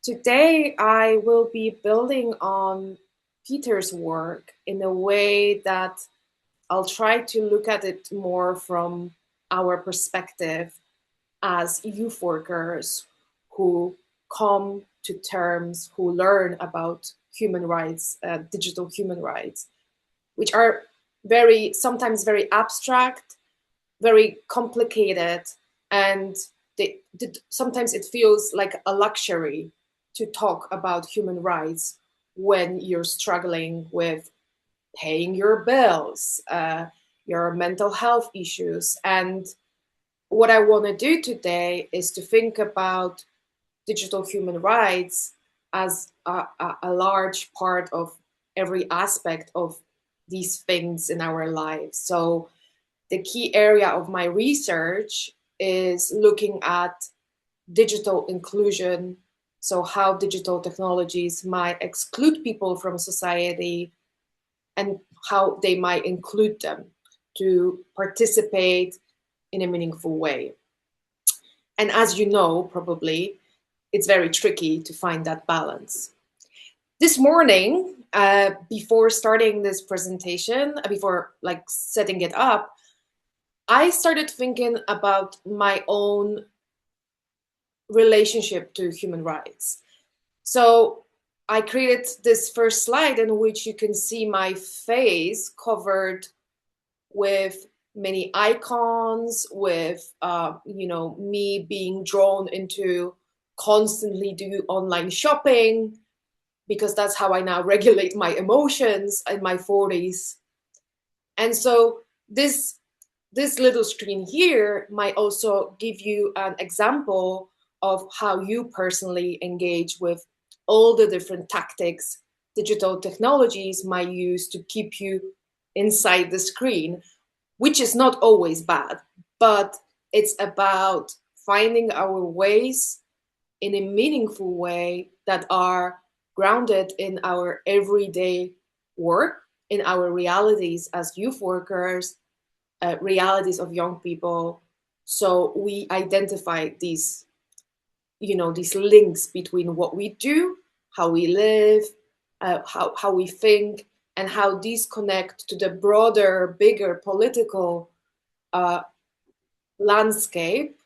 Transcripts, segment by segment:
Today, I will be building on Peter's work in a way that I'll try to look at it more from our perspective as youth workers who come to terms, who learn about human rights, digital human rights, which are sometimes very abstract, very complicated, and sometimes it feels like a luxury to talk about human rights when you're struggling with paying your bills, your mental health issues. And what I want to do today is to think about digital human rights as a large part of every aspect of these things in our lives. So the key area of my research is looking at digital inclusion, so how digital technologies might exclude people from society and how they might include them to participate in a meaningful way. And as you know, probably, it's very tricky to find that balance. This morning, before starting this presentation, before like setting it up, I started thinking about my own relationship to human rights. So I created this first slide in which you can see my face covered with many icons, with me being drawn into constantly do online shopping, because that's how I now regulate my emotions in my 40s. And so this little screen here might also give you an example of how you personally engage with all the different tactics digital technologies might use to keep you inside the screen, which is not always bad, but it's about finding our ways in a meaningful way that are grounded in our everyday work, in our realities as youth workers, realities of young people. So we identify these links between what we do, how we live, how we think, and how these connect to the broader, bigger political landscape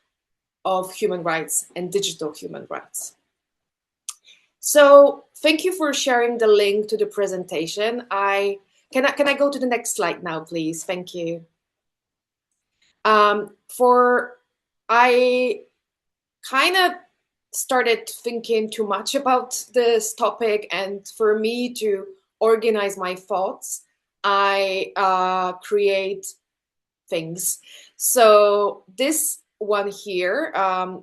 of human rights and digital human rights. So thank you for sharing the link to the presentation. Can I go to the next slide now, please? Thank you. I kind of started thinking too much about this topic, and for me to organize my thoughts, I create things. So this one here,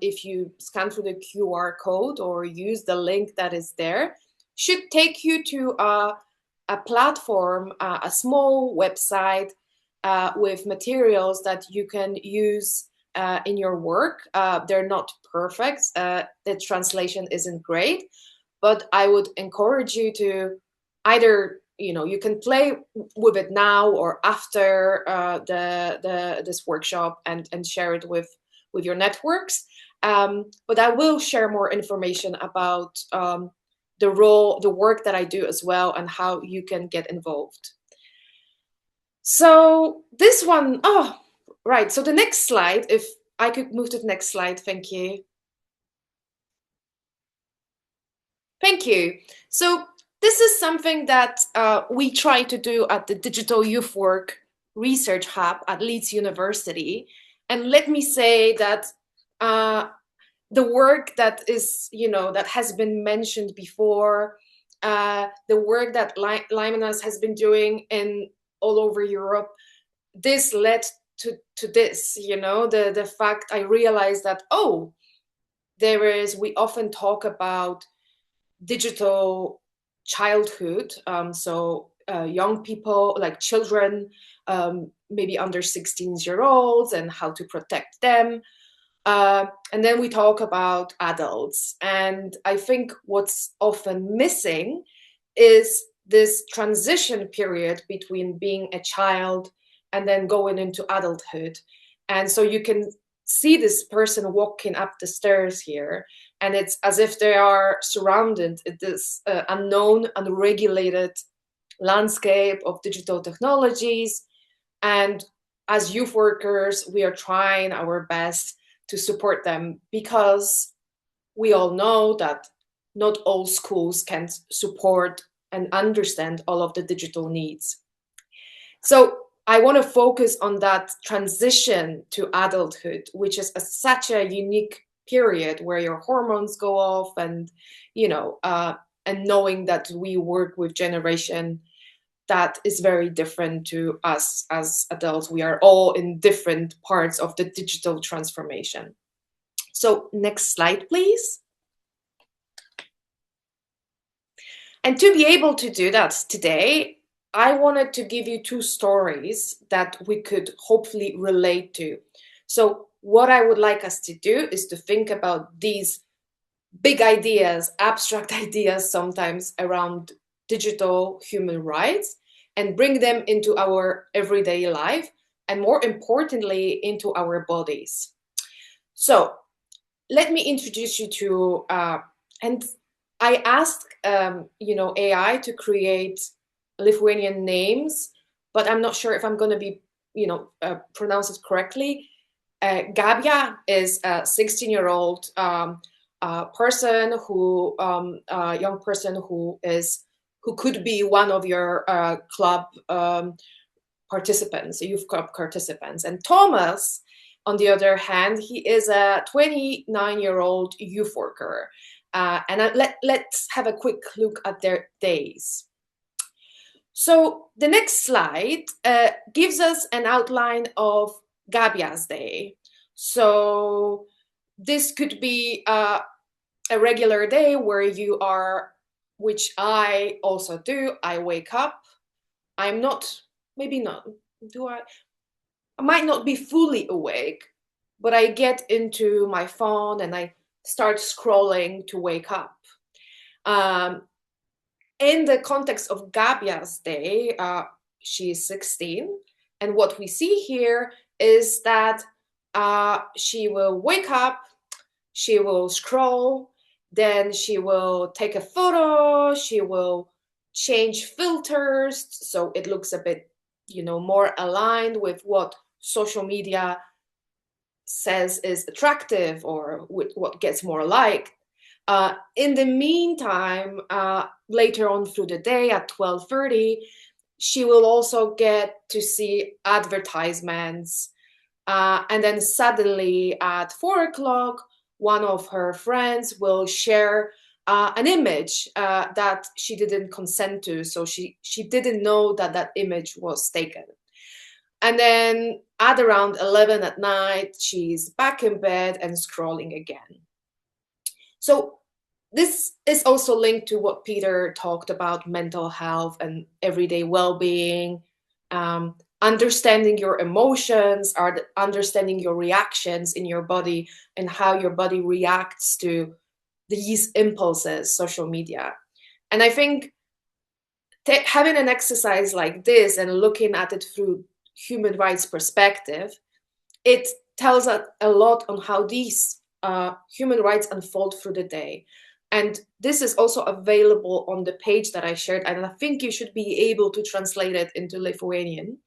if you scan through the QR code or use the link that is there, should take you to a platform, a small website with materials that you can use in your work. They're not perfect. The translation isn't great, but I would encourage you to either, you can play with it now or after this workshop and share it with your networks. But I will share more information about the work that I do as well, and how you can get involved. So this one, right. So the next slide, if I could move to the next slide, thank you. Thank you. So this is something that we try to do at the Digital Youth Work Research Hub at Leeds University. And let me say that the work that is, that has been mentioned before, the work that Limenas has been doing in all over Europe, this led to this, the fact I realized that, we often talk about digital childhood, so young people, like children, maybe under 16-year-olds, and how to protect them. And then we talk about adults. And I think what's often missing is this transition period between being a child and then going into adulthood. And so you can see this person walking up the stairs here, And it's as if they are surrounded in this unknown, unregulated landscape of digital technologies. And as youth workers, we are trying our best to support them, because we all know that not all schools can support and understand all of the digital needs. So I want to focus on that transition to adulthood, which is such a unique period where your hormones go off, and and knowing that we work with generation that is very different to us as adults. We are all in different parts of the digital transformation. So next slide, please. And to be able to do that today, I wanted to give you two stories that we could hopefully relate to. So what I would like us to do is to think about these big ideas, abstract ideas sometimes, around digital human rights, and bring them into our everyday life, and more importantly, into our bodies. So let me introduce you to, and I asked, AI to create Lithuanian names, but I'm not sure if I'm going to be, pronounce it correctly. Gabija is a 16-year-old person who, young person who could be one of your club participants, youth club participants. And Thomas, on the other hand, he is a 29-year-old youth worker. And let's have a quick look at their days. So the next slide gives us an outline of Gabija's day. So this could be a regular day where you are, which I also do. I wake up. I'm not, maybe not, I might not be fully awake, but I get into my phone and I start scrolling to wake up. In the context of Gabija's day, she is 16. And what we see here is that she will wake up, she will scroll, then she will take a photo, she will change filters so it looks a bit, more aligned with what social media says is attractive, or with what gets more liked. In the meantime, later on through the day at 12:30, she will also get to see advertisements. And then suddenly at 4 o'clock, one of her friends will share an image that she didn't consent to. So she didn't know that image was taken. And then at around 11 at night, she's back in bed and scrolling again. So this is also linked to what Peter talked about, mental health and everyday well-being, understanding your emotions, understanding your reactions in your body and how your body reacts to these impulses, social media. And I think having an exercise like this and looking at it through human rights perspective, it tells us a lot on how these human rights unfold through the day. And this is also available on the page that I shared, and I think you should be able to translate it into Lithuanian.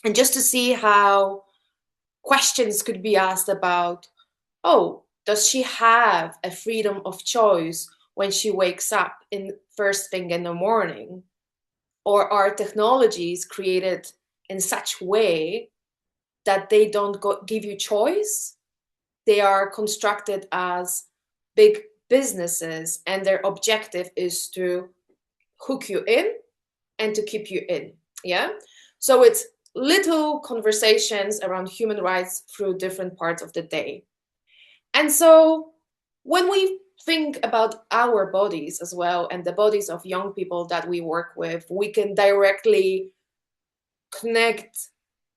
And just to see how questions could be asked about, oh, does she have a freedom of choice when she wakes up in first thing in the morning? Or are technologies created in such way that they don't give you choice? They are constructed as big businesses, and their objective is to hook you in and to keep you in. Yeah. So it's little conversations around human rights through different parts of the day. And so when we think about our bodies as well, and the bodies of young people that we work with, we can directly connect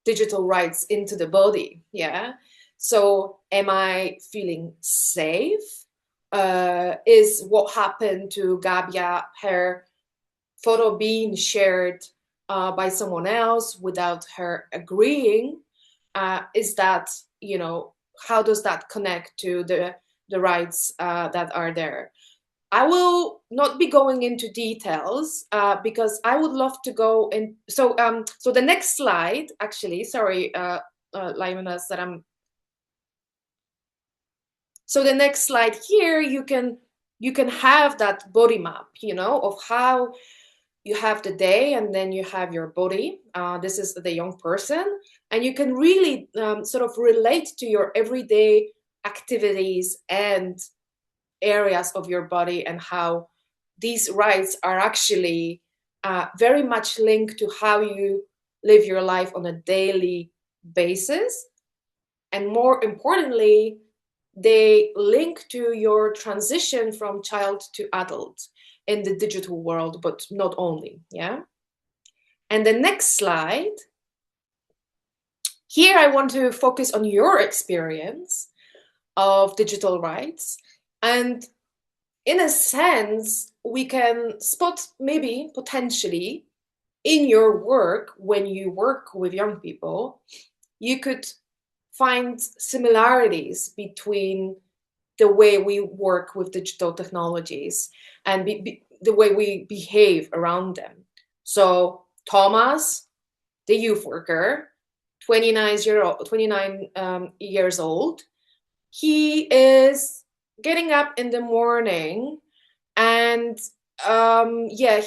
digital rights into the body. Yeah. So am I feeling safe? Is what happened to Gabija, her photo being shared by someone else without her agreeing? Is that, how does that connect to the the rights that are there. I will not be going into details because I would love to go in. So, so the next slide, actually, sorry, Limonas, that I'm. So the next slide here, you can have that body map, you know, of how you have the day, and then you have your body. This is the young person, and you can really sort of relate to your everyday activities and areas of your body, and how these rights are actually very much linked to how you live your life on a daily basis. And more importantly, they link to your transition from child to adult in the digital world, but not only, yeah? And the next slide, here I want to focus on your experience of digital rights. And in a sense, we can spot maybe potentially in your work, when you work with young people, you could find similarities between the way we work with digital technologies and the way we behave around them. So Thomas, the youth worker, 29 years old, he is getting up in the morning, and yeah,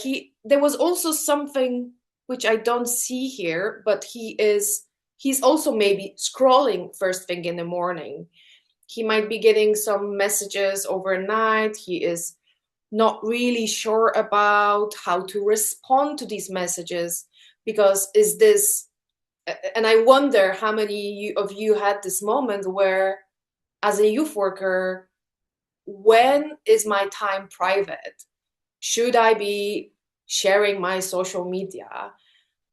there was also something which I don't see here, but he's also maybe scrolling first thing in the morning. He might be getting some messages overnight. He is not really sure about how to respond to these messages, because is this, and I wonder how many of you had this moment where, as a youth worker, when is my time private? Should I be sharing my social media?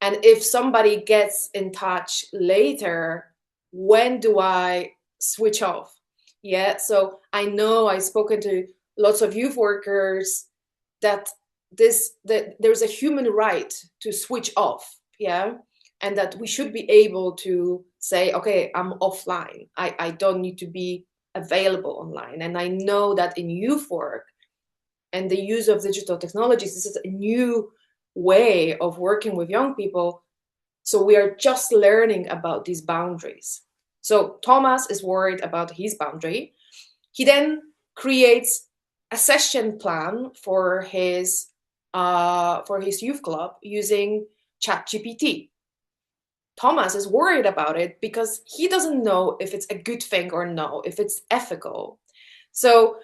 And if somebody gets in touch later, when do I switch off? Yeah, so I know I've spoken to lots of youth workers that there's a human right to switch off, yeah, and that we should be able to say, okay, I'm offline. I don't need to be available online. And I know that in youth work and the use of digital technologies, this is a new way of working with young people. So we are just learning about these boundaries. So Thomas is worried about his boundary. He then creates a session plan for his youth club using ChatGPT. Thomas is worried about it because he doesn't know if it's a good thing or no, if it's ethical. So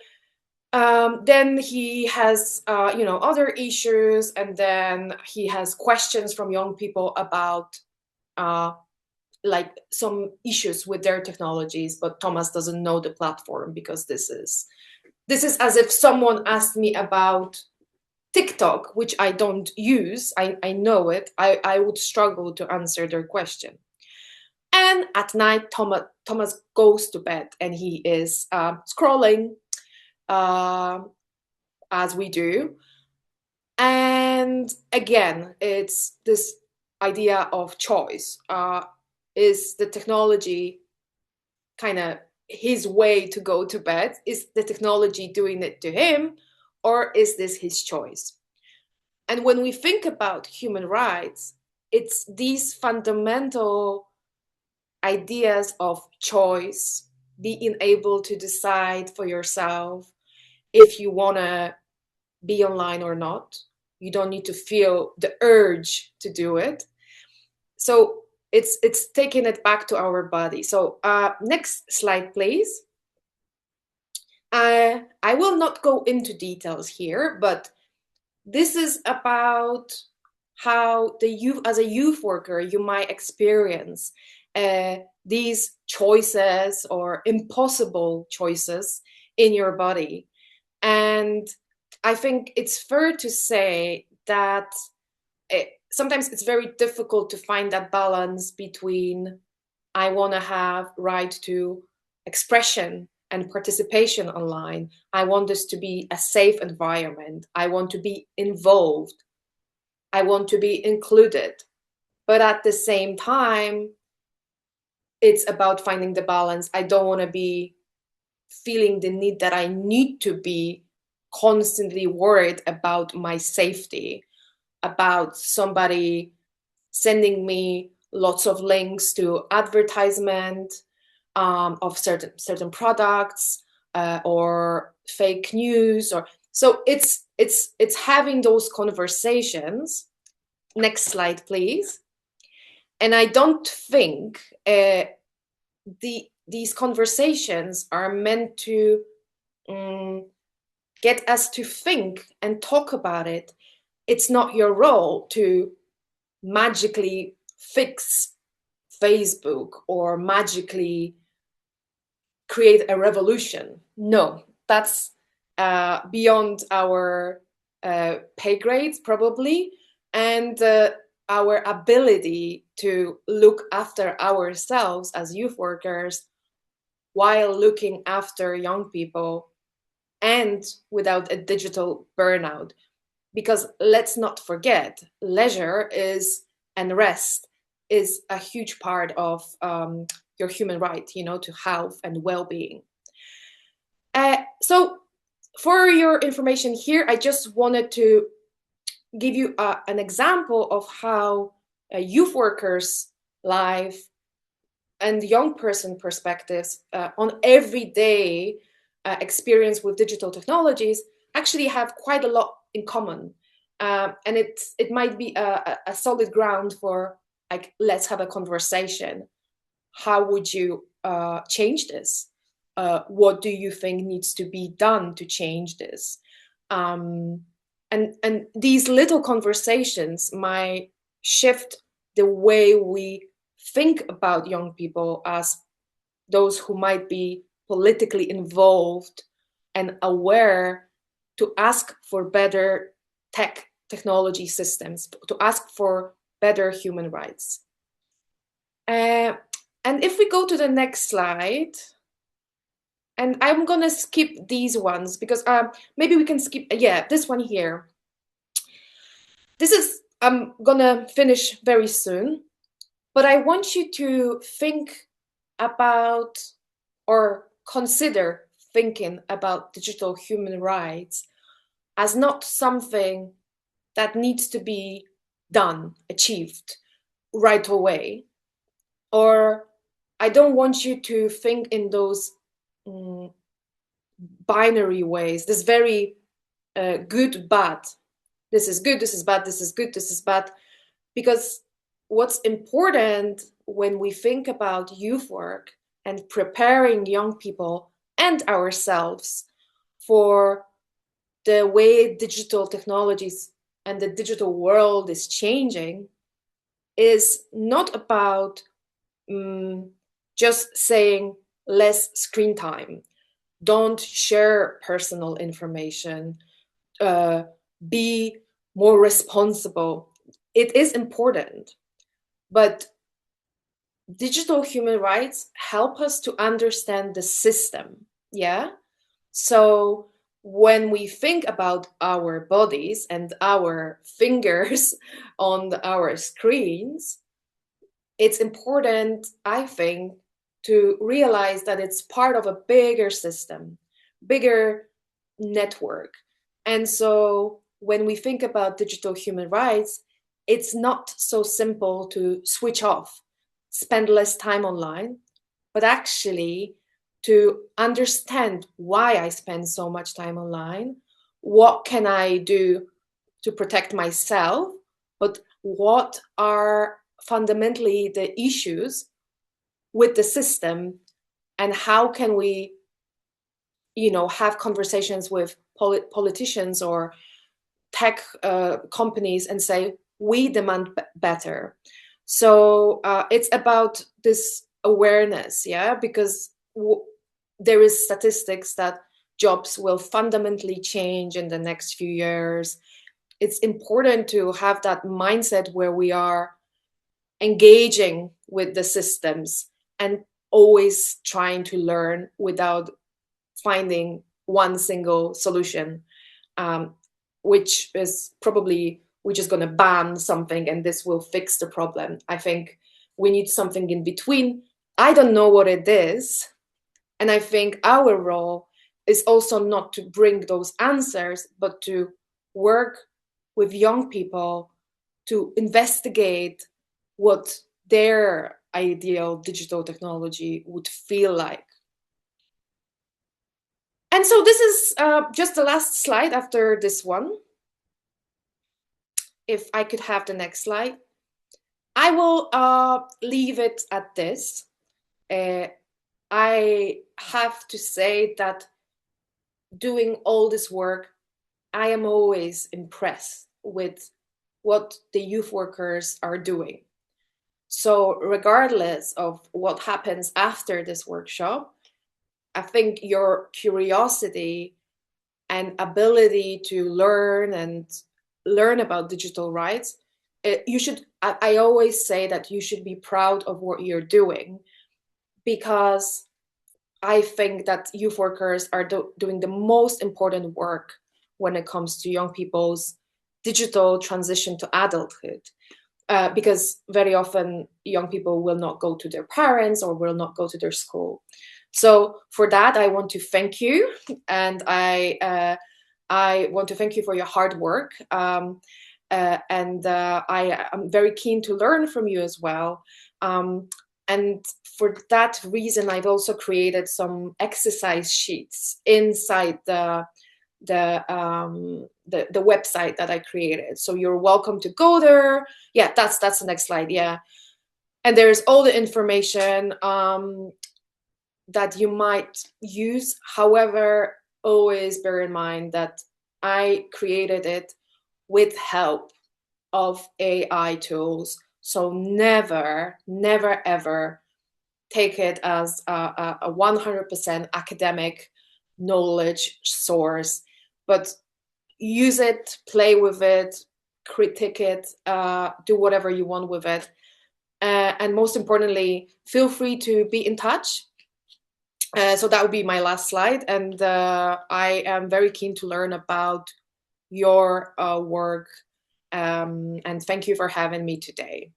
then he has, other issues, and then he has questions from young people about like some issues with their technologies, but Thomas doesn't know the platform, because this is as if someone asked me about TikTok, which I don't use. I know it. I would struggle to answer their question. And at night, Thomas goes to bed, and he is scrolling as we do. And again, it's this idea of choice. Is the technology kind of his way to go to bed? Is the technology doing it to him, or is this his choice? And when we think about human rights, it's these fundamental ideas of choice, being able to decide for yourself if you want to be online or not. You don't need to feel the urge to do it. So it's taking it back to our body. So next slide, please. I will not go into details here, but this is about how as a youth worker, you might experience these choices or impossible choices in your body. And I think it's fair to say that sometimes it's very difficult to find that balance between, I want to have right to expression and participation online. I want this to be a safe environment. I want to be involved. I want to be included. But at the same time, it's about finding the balance. I don't want to be feeling the need that I need to be constantly worried about my safety, about somebody sending me lots of links to advertisement of certain products or fake news, or so it's having those conversations. Next slide, please. And I don't think these conversations are meant to get us to think and talk about it. It's not your role to magically fix Facebook or magically create a revolution. No, that's beyond our pay grades probably, and our ability to look after ourselves as youth workers while looking after young people and without a digital burnout. Because let's not forget, leisure is and rest is a huge part of your human right, you know, to health and well-being. So for your information here, I just wanted to give you an example of how a youth workers' life and young person perspectives on everyday experience with digital technologies actually have quite a lot in common. And it might be a solid ground for, like, let's have a conversation. How would you change this? What do you think needs to be done to change this? And these little conversations might shift the way we think about young people as those who might be politically involved and aware to ask for better technology systems, to ask for better human rights. And if we go to the next slide, and I'm gonna skip these ones because maybe we can skip, yeah, this one here. This is, I'm gonna finish very soon, but I want you to think about or consider thinking about digital human rights as not something that needs to be done, achieved right away. Or I don't want you to think in those binary ways, this very good, bad. This is good, this is bad, this is good, this is bad. Because what's important when we think about youth work and preparing young people and ourselves for the way digital technologies and the digital world is changing is not about just saying less screen time, don't share personal information, be more responsible. It is important, but digital human rights help us to understand the system, yeah? So when we think about our bodies and our fingers on our screens, it's important, I think, to realize that it's part of a bigger system, bigger network. And so when we think about digital human rights, it's not so simple to switch off, spend less time online, but actually to understand why I spend so much time online, what can I do to protect myself, but what are fundamentally the issues with the system, and how can we, you know, have conversations with politicians or tech companies and say, we demand better. So it's about this awareness, yeah, because there is statistics that jobs will fundamentally change in the next few years. It's important to have that mindset where we are engaging with the systems and always trying to learn without finding one single solution, which is probably we're just going to ban something and this will fix the problem. I think we need something in between. I don't know what it is, And I think our role is also not to bring those answers, but to work with young people to investigate what their ideal digital technology would feel like. And so this is just the last slide after this one. If I could have the next slide. I will leave it at this. I have to say that doing all this work, I am always impressed with what the youth workers are doing. So regardless of what happens after this workshop, I think your curiosity and ability to learn about digital rights, you should, I always say that you should be proud of what you're doing, because I think that youth workers are doing the most important work when it comes to young people's digital transition to adulthood. Because very often young people will not go to their parents or will not go to their school. So for that, I want to thank you, and I want to thank you for your hard work. I am very keen to learn from you as well. And for that reason, I've also created some exercise sheets inside the website that I created. So you're welcome to go there. Yeah, that's the next slide. Yeah, and there's all the information that you might use. However, always bear in mind that I created it with help of AI tools. So never, ever take it as a 100% academic knowledge source, but use it, play with it, critique it, do whatever you want with it. And most importantly, feel free to be in touch. So that would be my last slide. And I am very keen to learn about your work. And thank you for having me today.